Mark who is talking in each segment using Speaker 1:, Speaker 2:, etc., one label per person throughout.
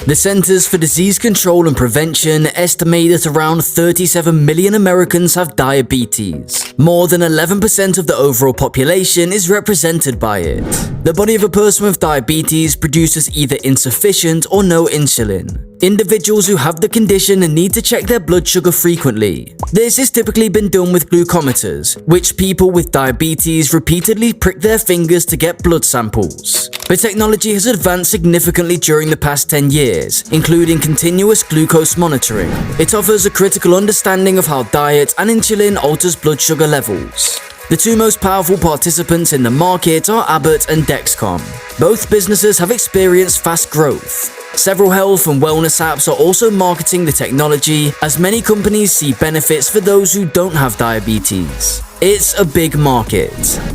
Speaker 1: The Centers for Disease Control and Prevention estimate that around 37 million Americans have diabetes. More than 11% of the overall population is represented by it. The body of a person with diabetes produces either insufficient or no insulin. Individuals who have the condition need to check their blood sugar frequently. This has typically been done with glucometers, which people with diabetes repeatedly prick their fingers to get blood samples. But technology has advanced significantly during the past 10 years, including continuous glucose monitoring. It offers a critical understanding of how diet and insulin alters blood sugar levels. The two most powerful participants in the market are Abbott and Dexcom. Both businesses have experienced fast growth. Several health and wellness apps are also marketing the technology, as many companies see benefits for those who don't have diabetes. It's a big market.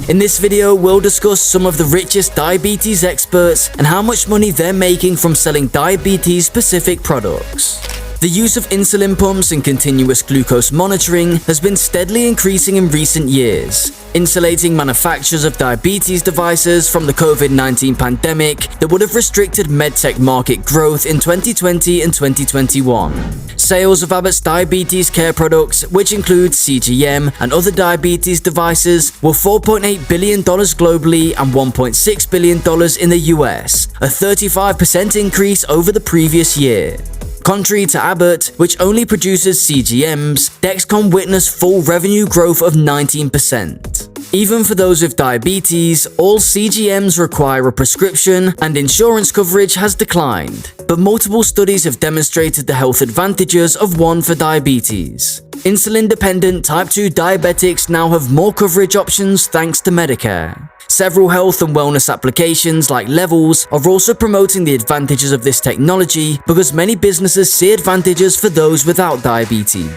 Speaker 1: In this video, we'll discuss some of the richest diabetes experts and how much money they're making from selling diabetes-specific products. The use of insulin pumps and continuous glucose monitoring has been steadily increasing in recent years, insulating manufacturers of diabetes devices from the COVID-19 pandemic that would have restricted medtech market growth in 2020 and 2021. Sales of Abbott's diabetes care products, which include CGM and other diabetes devices, were $4.8 billion globally and $1.6 billion in the US, a 35% increase over the previous year. Contrary to Abbott, which only produces CGMs, Dexcom witnessed full revenue growth of 19%. Even for those with diabetes, all CGMs require a prescription and insurance coverage has declined, but multiple studies have demonstrated the health advantages of one for diabetes. Insulin-dependent type 2 diabetics now have more coverage options thanks to Medicare. Several health and wellness applications like Levels are also promoting the advantages of this technology because many businesses see advantages for those without diabetes.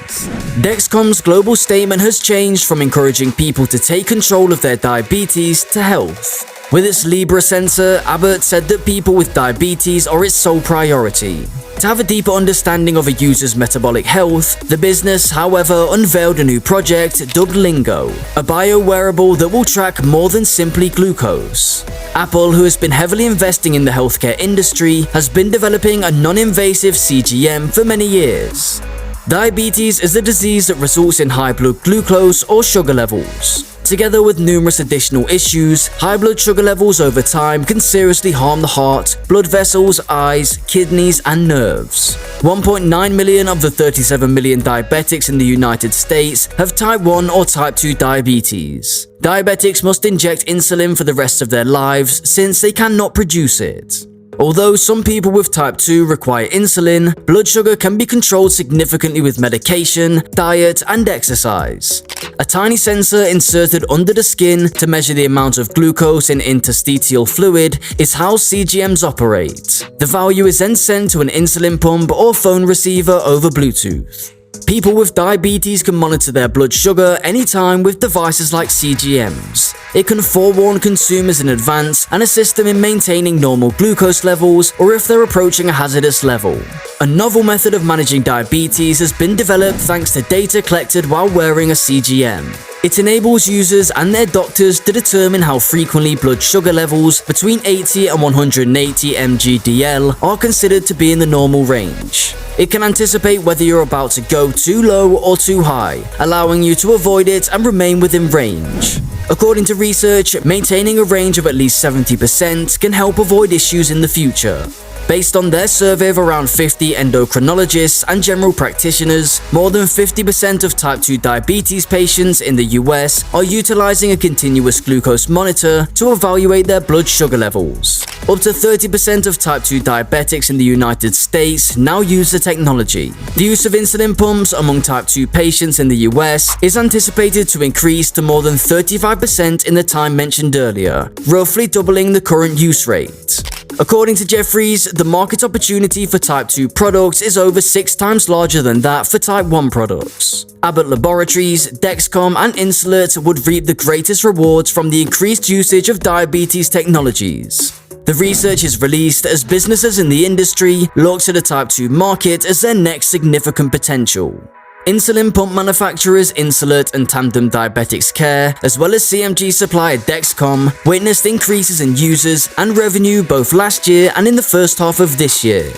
Speaker 1: Dexcom's global statement has changed from encouraging people to take control of their diabetes to health. With its Libra sensor, Abbott said that people with diabetes are its sole priority. To have a deeper understanding of a user's metabolic health, the business, however, unveiled a new project dubbed Lingo, a bio-wearable that will track more than simply glucose. Apple, who has been heavily investing in the healthcare industry, has been developing a non-invasive CGM for many years. Diabetes is a disease that results in high blood glucose or sugar levels. Together with numerous additional issues, high blood sugar levels over time can seriously harm the heart, blood vessels, eyes, kidneys, and nerves. 1.9 million of the 37 million diabetics in the United States have type 1 or type 2 diabetes. Diabetics must inject insulin for the rest of their lives since they cannot produce it. Although some people with type 2 require insulin, blood sugar can be controlled significantly with medication, diet, and exercise. A tiny sensor inserted under the skin to measure the amount of glucose in interstitial fluid is how CGMs operate. The value is then sent to an insulin pump or phone receiver over Bluetooth. People with diabetes can monitor their blood sugar anytime with devices like CGMs. It can forewarn consumers in advance and assist them in maintaining normal glucose levels or if they're approaching a hazardous level. A novel method of managing diabetes has been developed thanks to data collected while wearing a CGM. It enables users and their doctors to determine how frequently blood sugar levels between 80 and 180 mg/dL are considered to be in the normal range. It can anticipate whether you're about to go too low or too high, allowing you to avoid it and remain within range. According to research, maintaining a range of at least 70% can help avoid issues in the future. Based on their survey of around 50 endocrinologists and general practitioners, more than 50% of type 2 diabetes patients in the US are utilizing a continuous glucose monitor to evaluate their blood sugar levels. Up to 30% of type 2 diabetics in the United States now use the technology. The use of insulin pumps among type 2 patients in the US is anticipated to increase to more than 35% in the time mentioned earlier, roughly doubling the current use rate. According to Jefferies, the market opportunity for type 2 products is over 6 times larger than that for type 1 products. Abbott Laboratories, Dexcom, and Insulet would reap the greatest rewards from the increased usage of diabetes technologies. The research is released as businesses in the industry look to the type 2 market as their next significant potential. Insulin pump manufacturers Insulet and Tandem Diabetics Care, as well as CMG supplier Dexcom, witnessed increases in users and revenue both last year and in the first half of this year.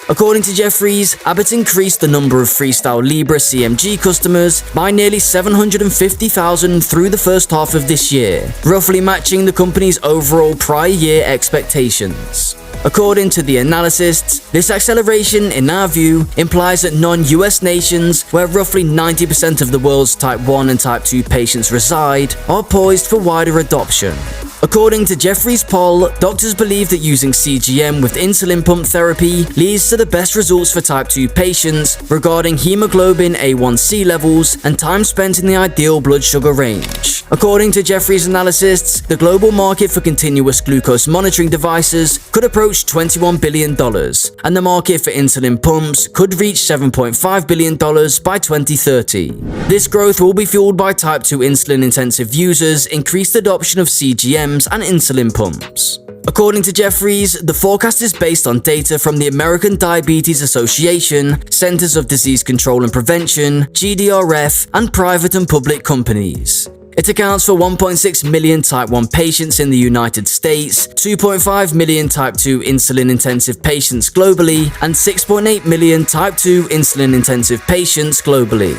Speaker 1: According to Jefferies, Abbott increased the number of Freestyle Libre CMG customers by nearly 750,000 through the first half of this year, roughly matching the company's overall prior year expectations. According to the analysts, this acceleration, in our view, implies that non-US nations, where roughly 90% of the world's Type 1 and Type 2 patients reside, are poised for wider adoption. According to Jefferies' poll, doctors believe that using CGM with insulin pump therapy leads to the best results for Type 2 patients regarding hemoglobin A1C levels and time spent in the ideal blood sugar range. According to Jefferies' analysis, the global market for continuous glucose monitoring devices could approach $21 billion, and the market for insulin pumps could reach $7.5 billion by 2030. This growth will be fueled by Type 2 insulin-intensive users' increased adoption of CGMs and insulin pumps. According to Jefferies, the forecast is based on data from the American Diabetes Association, Centers of Disease Control and Prevention, GDRF, and private and public companies. It accounts for 1.6 million Type 1 patients in the United States, 2.5 million Type 2 insulin-intensive patients globally, and 6.8 million Type 2 insulin-intensive patients globally.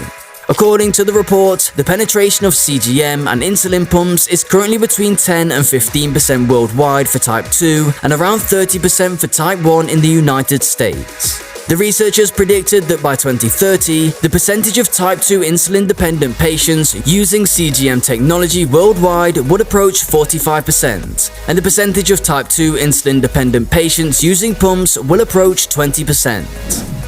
Speaker 1: According to the report, the penetration of CGM and insulin pumps is currently between 10 and 15% worldwide for Type 2 and around 30% for Type 1 in the United States. The researchers predicted that by 2030, the percentage of Type 2 insulin-dependent patients using CGM technology worldwide would approach 45%, and the percentage of Type 2 insulin-dependent patients using pumps will approach 20%.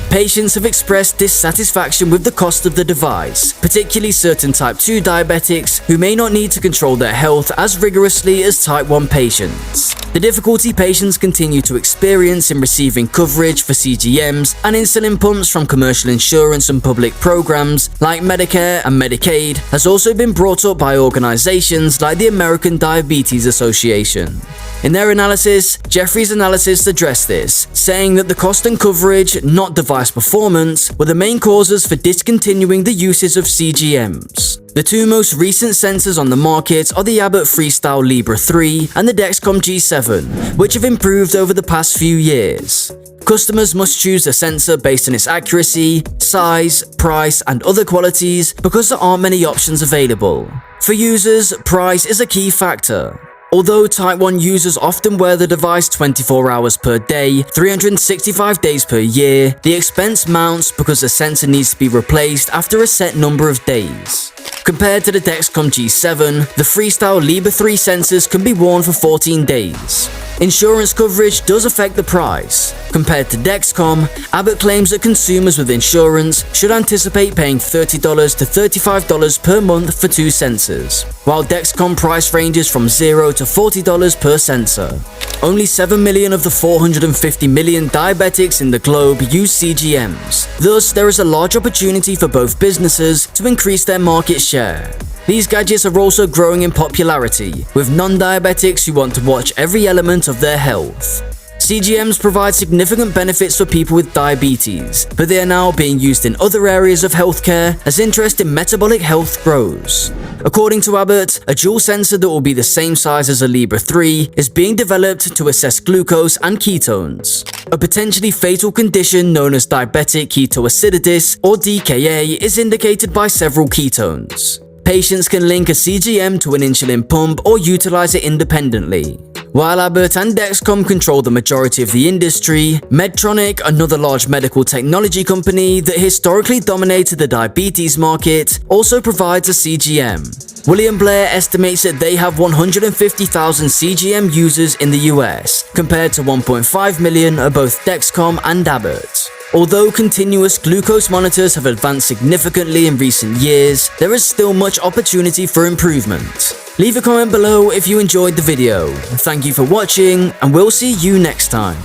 Speaker 1: Patients have expressed dissatisfaction with the cost of the device, particularly certain Type 2 diabetics who may not need to control their health as rigorously as Type 1 patients. The difficulty patients continue to experience in receiving coverage for CGMs and insulin pumps from commercial insurance and public programs like Medicare and Medicaid has also been brought up by organizations like the American Diabetes Association. In their analysis, Jefferies' analysis addressed this, saying that the cost and coverage, not device performance, were the main causes for discontinuing the uses of CGMs. The two most recent sensors on the market are the Abbott Freestyle Libre 3 and the Dexcom G7, which have improved over the past few years. Customers must choose a sensor based on its accuracy, size, price, and other qualities because there aren't many options available. For users, price is a key factor. Although Type 1 users often wear the device 24 hours per day, 365 days per year, the expense mounts because the sensor needs to be replaced after a set number of days. Compared to the Dexcom G7, the Freestyle Libre 3 sensors can be worn for 14 days. Insurance coverage does affect the price. Compared to Dexcom, Abbott claims that consumers with insurance should anticipate paying $30 to $35 per month for two sensors, while Dexcom price ranges from $0 to $40 per sensor. Only 7 million of the 450 million diabetics in the globe use CGMs. Thus, there is a large opportunity for both businesses to increase their market share. These gadgets are also growing in popularity, with non-diabetics who want to watch every element of their health. CGMs provide significant benefits for people with diabetes, but they are now being used in other areas of healthcare as interest in metabolic health grows. According to Abbott, a dual sensor that will be the same size as a Libre 3 is being developed to assess glucose and ketones, a potentially fatal condition known as diabetic ketoacidosis, or DKA, is indicated by several ketones. Patients can link a CGM to an insulin pump or utilize it independently. While Abbott and Dexcom control the majority of the industry, Medtronic, another large medical technology company that historically dominated the diabetes market, also provides a CGM. William Blair estimates that they have 150,000 CGM users in the US, compared to 1.5 million of both Dexcom and Abbott. Although continuous glucose monitors have advanced significantly in recent years, there is still much opportunity for improvement. Leave a comment below if you enjoyed the video. Thank you for watching, and we'll see you next time.